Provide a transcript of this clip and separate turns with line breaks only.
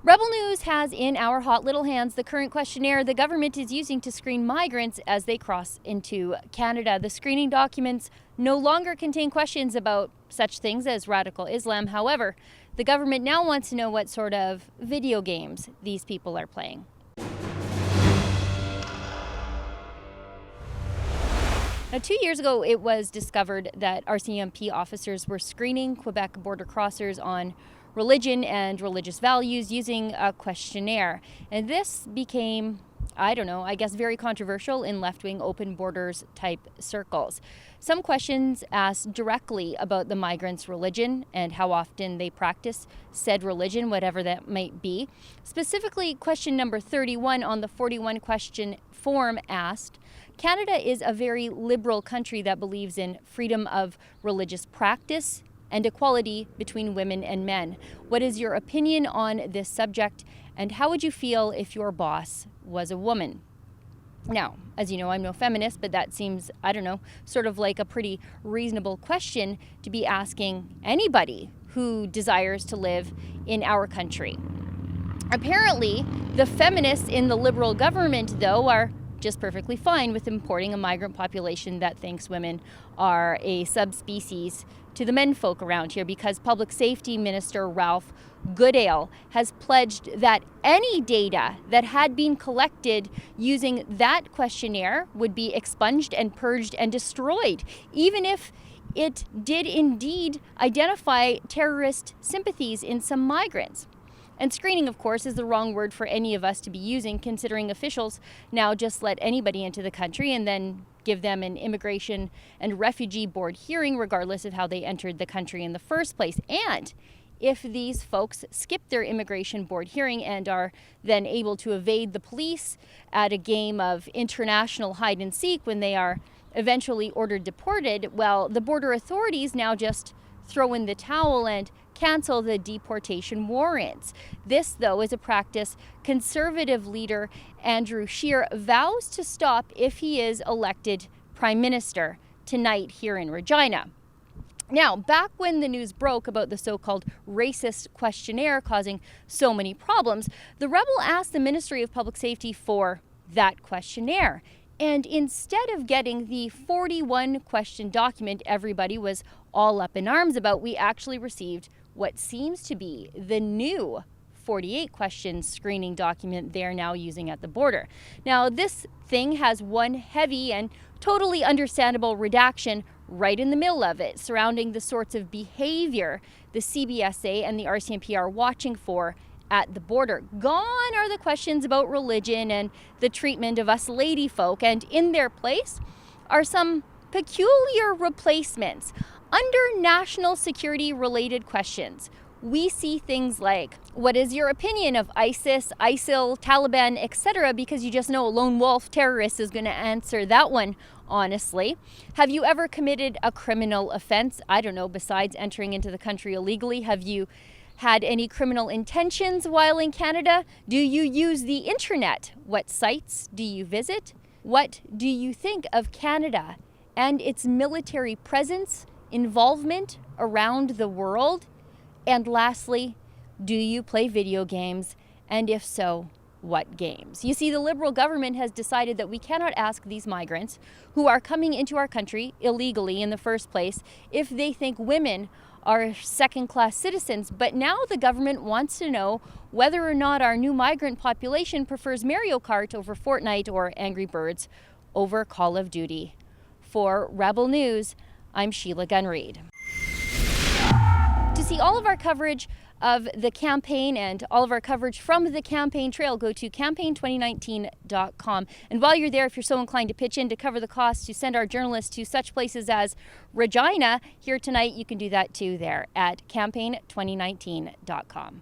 Rebel News has in our hot little hands the current questionnaire the government is using to screen migrants as they cross into Canada. The screening documents no longer contain questions about such things as radical Islam. However, the government now wants to know what sort of video games these people are playing. Now, 2 years ago, it was discovered that RCMP officers were screening Quebec border crossers on religion and religious values using a questionnaire. And this became, very controversial in left-wing open borders type circles. Some questions asked directly about the migrants' religion and how often they practice said religion, whatever that might be. Specifically, question number 31 on the 41 question form asked, Canada is a very liberal country that believes in freedom of religious practice and equality between women and men. What is your opinion on this subject, and how would you feel if your boss was a woman? Now, as you know, I'm no feminist, but that seems, sort of like a pretty reasonable question to be asking anybody who desires to live in our country. Apparently, the feminists in the Liberal government, though, are just perfectly fine with importing a migrant population that thinks women are a subspecies to the menfolk around here, because Public Safety Minister Ralph Goodale has pledged that any data that had been collected using that questionnaire would be expunged and purged and destroyed, even if it did indeed identify terrorist sympathies in some migrants. And screening, of course, is the wrong word for any of us to be using, considering officials now just let anybody into the country and then give them an immigration and refugee board hearing, regardless of how they entered the country in the first place. And if these folks skip their immigration board hearing and are then able to evade the police at a game of international hide and seek when they are eventually ordered deported, well, the border authorities now just throw in the towel and cancel the deportation warrants. This, though, is a practice Conservative leader Andrew Scheer vows to stop if he is elected Prime Minister tonight here in Regina. Now, back when the news broke about the so-called racist questionnaire causing so many problems, the Rebel asked the Ministry of Public Safety for that questionnaire. And instead of getting the 41 question document everybody was all up in arms about, we actually received what seems to be the new 48 question screening document they're now using at the border. Now, this thing has one heavy and totally understandable redaction right in the middle of it, surrounding the sorts of behavior the CBSA and the RCMP are watching for at the border. Gone are the questions about religion and the treatment of us lady folk, and in their place are some peculiar replacements. Under national security related questions, we see things like, what is your opinion of ISIS, ISIL, Taliban, etc., because you just know a lone wolf terrorist is going to answer that one honestly. Have you ever committed a criminal offense? Besides entering into the country illegally, have you had any criminal intentions while in Canada? Do you use the internet? What sites do you visit? What do you think of Canada and its military presence, involvement around the world? And lastly, do you play video games? And if so, what games? You see, the Liberal government has decided that we cannot ask these migrants who are coming into our country illegally in the first place if they think women are second-class citizens. But now the government wants to know whether or not our new migrant population prefers Mario Kart over Fortnite or Angry Birds over Call of Duty. For Rebel News, I'm Sheila Gunn Reid. To see all of our coverage of the campaign and all of our coverage from the campaign trail, go to campaign2019.com. And while you're there, if you're so inclined to pitch in to cover the costs to send our journalists to such places as Regina here tonight, you can do that too there at campaign2019.com.